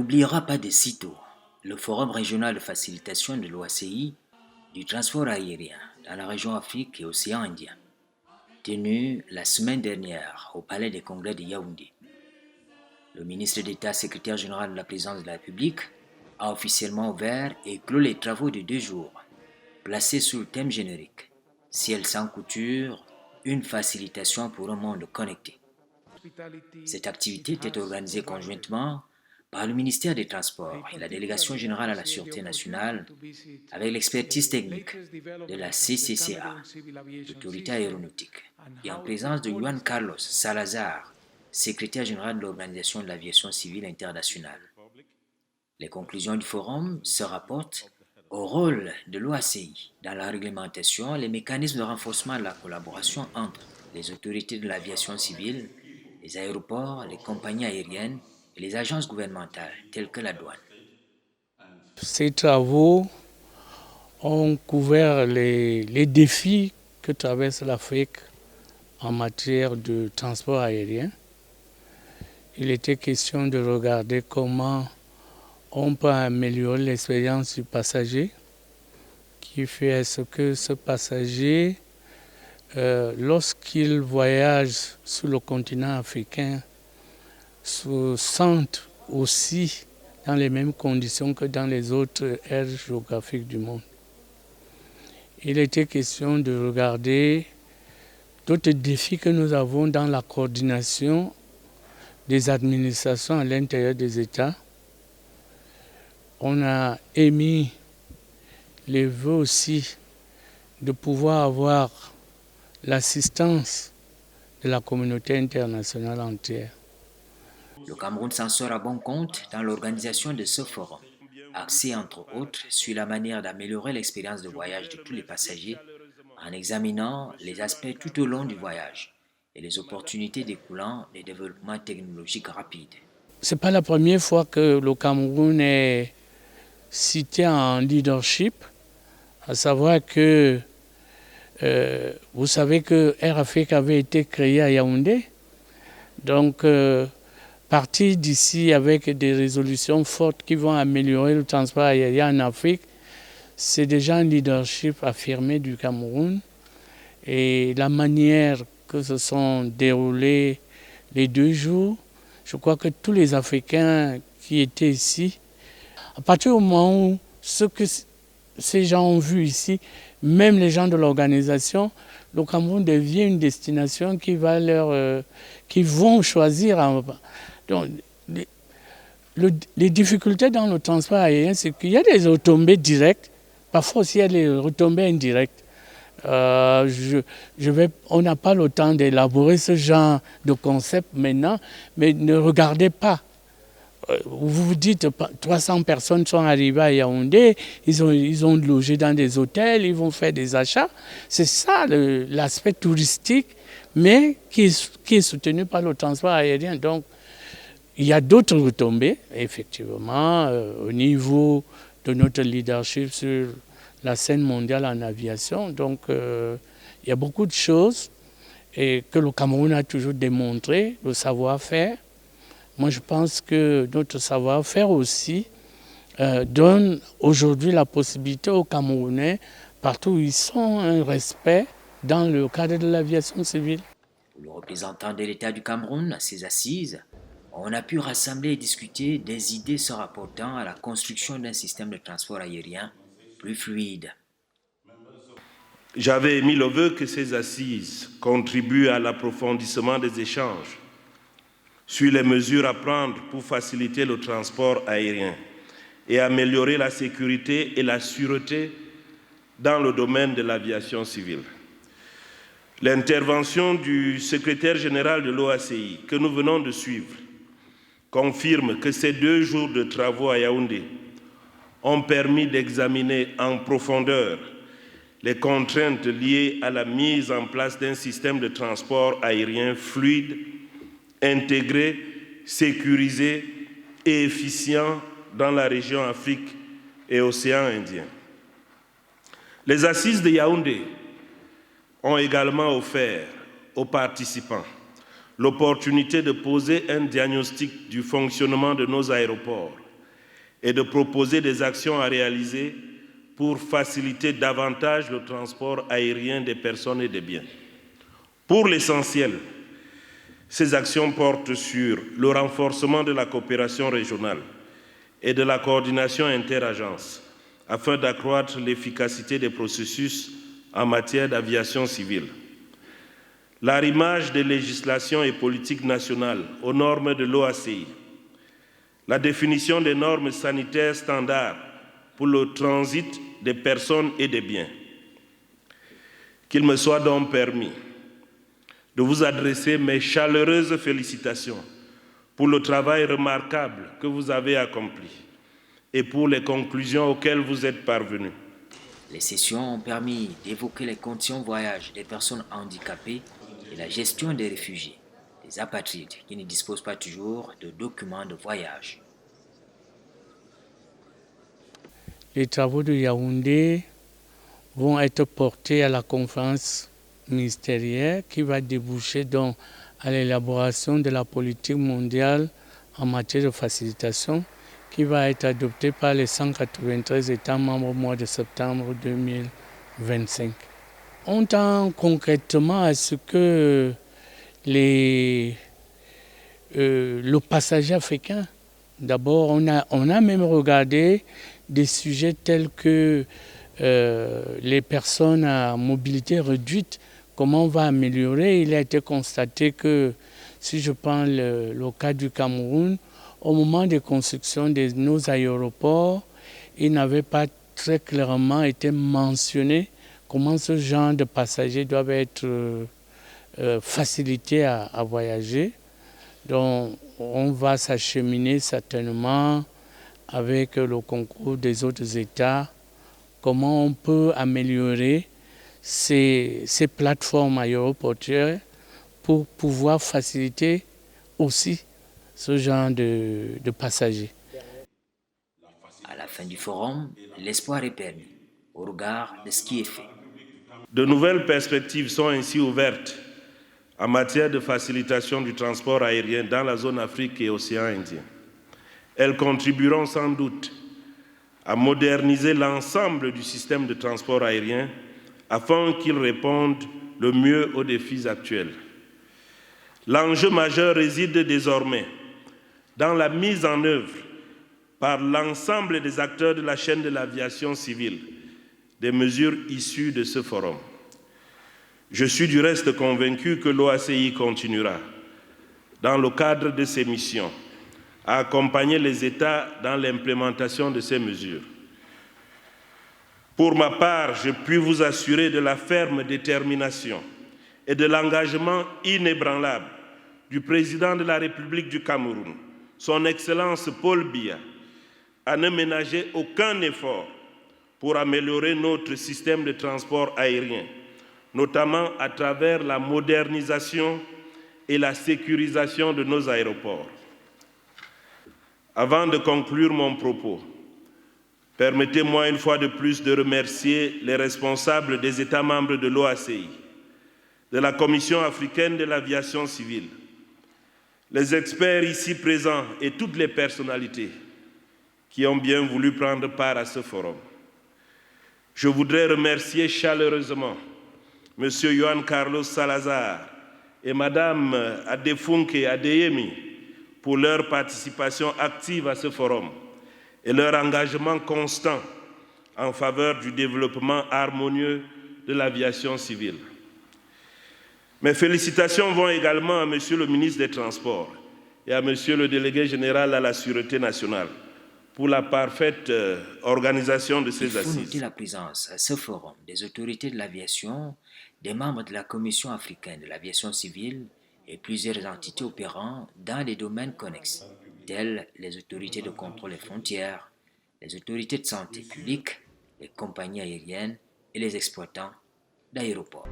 n'oubliera pas de sitôt le Forum régional de facilitation de l'OACI du transport aérien dans la région Afrique et Océan Indien, tenu la semaine dernière au Palais des Congrès de Yaoundé. Le ministre d'État, secrétaire général de la Présidence de la République, a officiellement ouvert et clos les travaux de 2 jours, placés sous le thème générique « Ciel sans couture, une facilitation pour un monde connecté ». Cette activité était organisée conjointement par le ministère des Transports et la Délégation générale à la Sûreté nationale avec l'expertise technique de la CCCA, l'autorité aéronautique, et en présence de Juan Carlos Salazar, secrétaire général de l'Organisation de l'aviation civile internationale. Les conclusions du forum se rapportent au rôle de l'OACI dans la réglementation et les mécanismes de renforcement de la collaboration entre les autorités de l'aviation civile, les aéroports, les compagnies aériennes et les agences gouvernementales telles que la douane. Ces travaux ont couvert les défis que traverse l'Afrique en matière de transport aérien. Il était question de regarder comment on peut améliorer l'expérience du passager, qui fait à ce que ce passager, lorsqu'il voyage sur le continent africain, se sente aussi dans les mêmes conditions que dans les autres aires géographiques du monde. Il était question de regarder d'autres défis que nous avons dans la coordination des administrations à l'intérieur des États. On a émis les vœux aussi de pouvoir avoir l'assistance de la communauté internationale entière. Le Cameroun s'en sort à bon compte dans l'organisation de ce forum, axé entre autres sur la manière d'améliorer l'expérience de voyage de tous les passagers en examinant les aspects tout au long du voyage et les opportunités découlant des développements technologiques rapides. Ce n'est pas la première fois que le Cameroun est cité en leadership, à savoir que vous savez que Air Afrique avait été créé à Yaoundé. Donc, partir d'ici avec des résolutions fortes qui vont améliorer le transport aérien en Afrique, c'est déjà un leadership affirmé du Cameroun. Et la manière que se sont déroulés les 2 jours, je crois que tous les Africains qui étaient ici, à partir du moment où ce que ces gens ont vu ici, même les gens de l'organisation, le Cameroun devient une destination qui vont choisir. Donc, les difficultés dans le transport aérien, c'est qu'il y a des retombées directes, parfois aussi il y a des retombées indirectes. On n'a pas le temps d'élaborer ce genre de concept maintenant, mais ne regardez pas. Vous vous dites 300 personnes sont arrivées à Yaoundé, ils ont logé dans des hôtels, ils vont faire des achats. C'est ça l'aspect touristique, mais qui est soutenu par le transport aérien. Donc, il y a d'autres retombées, effectivement, au niveau de notre leadership sur la scène mondiale en aviation. Donc, il y a beaucoup de choses et que le Cameroun a toujours démontré, le savoir-faire. Moi, je pense que notre savoir-faire aussi donne aujourd'hui la possibilité aux Camerounais, partout où ils sont, un respect dans le cadre de l'aviation civile. Pour le représentant de l'État du Cameroun à ces assises, on a pu rassembler et discuter des idées se rapportant à la construction d'un système de transport aérien plus fluide. J'avais émis le vœu que ces assises contribuent à l'approfondissement des échanges sur les mesures à prendre pour faciliter le transport aérien et améliorer la sécurité et la sûreté dans le domaine de l'aviation civile. L'intervention du secrétaire général de l'OACI que nous venons de suivre confirme que ces 2 jours de travaux à Yaoundé ont permis d'examiner en profondeur les contraintes liées à la mise en place d'un système de transport aérien fluide, intégré, sécurisé et efficient dans la région Afrique et Océan Indien. Les assises de Yaoundé ont également offert aux participants l'opportunité de poser un diagnostic du fonctionnement de nos aéroports et de proposer des actions à réaliser pour faciliter davantage le transport aérien des personnes et des biens. Pour l'essentiel, ces actions portent sur le renforcement de la coopération régionale et de la coordination interagences afin d'accroître l'efficacité des processus en matière d'aviation civile. L'arrimage des législations et politiques nationales aux normes de l'OACI, la définition des normes sanitaires standards pour le transit des personnes et des biens. Qu'il me soit donc permis de vous adresser mes chaleureuses félicitations pour le travail remarquable que vous avez accompli et pour les conclusions auxquelles vous êtes parvenus. Les sessions ont permis d'évoquer les conditions de voyage des personnes handicapées et la gestion des réfugiés, des apatrides qui ne disposent pas toujours de documents de voyage. Les travaux de Yaoundé vont être portés à la conférence ministérielle qui va déboucher donc à l'élaboration de la politique mondiale en matière de facilitation qui va être adoptée par les 193 États membres au mois de septembre 2025. On tend concrètement à ce que le passager africain, d'abord on a même regardé des sujets tels que les personnes à mobilité réduite, comment on va améliorer. Il a été constaté que, si je prends le cas du Cameroun, au moment des constructions de nos aéroports, il n'avait pas très clairement été mentionné comment ce genre de passagers doivent être facilités à voyager. Donc on va s'acheminer certainement avec le concours des autres États, comment on peut améliorer ces plateformes aéroportuaires pour pouvoir faciliter aussi ce genre de passagers. À la fin du forum, l'espoir est permis au regard de ce qui est fait. De nouvelles perspectives sont ainsi ouvertes en matière de facilitation du transport aérien dans la zone Afrique et Océan Indien. Elles contribueront sans doute à moderniser l'ensemble du système de transport aérien afin qu'il réponde le mieux aux défis actuels. L'enjeu majeur réside désormais dans la mise en œuvre par l'ensemble des acteurs de la chaîne de l'aviation civile des mesures issues de ce forum. Je suis du reste convaincu que l'OACI continuera, dans le cadre de ses missions, à accompagner les États dans l'implémentation de ces mesures. Pour ma part, je puis vous assurer de la ferme détermination et de l'engagement inébranlable du président de la République du Cameroun, son Excellence Paul Biya, à ne ménager aucun effort pour améliorer notre système de transport aérien, notamment à travers la modernisation et la sécurisation de nos aéroports. Avant de conclure mon propos, permettez-moi une fois de plus de remercier les responsables des États membres de l'OACI, de la Commission africaine de l'aviation civile, les experts ici présents et toutes les personnalités qui ont bien voulu prendre part à ce forum. Je voudrais remercier chaleureusement M. Juan Carlos Salazar et Mme Adefunke Adeyemi pour leur participation active à ce forum et leur engagement constant en faveur du développement harmonieux de l'aviation civile. Mes félicitations vont également à M. le ministre des Transports et à M. le délégué général à la Sûreté nationale pour la parfaite organisation de ces assises. Il faut noter la présence à ce forum des autorités de l'aviation, des membres de la Commission africaine de l'aviation civile et plusieurs entités opérant dans les domaines connexes, telles les autorités de contrôle des frontières, les autorités de santé publique, les compagnies aériennes et les exploitants d'aéroports.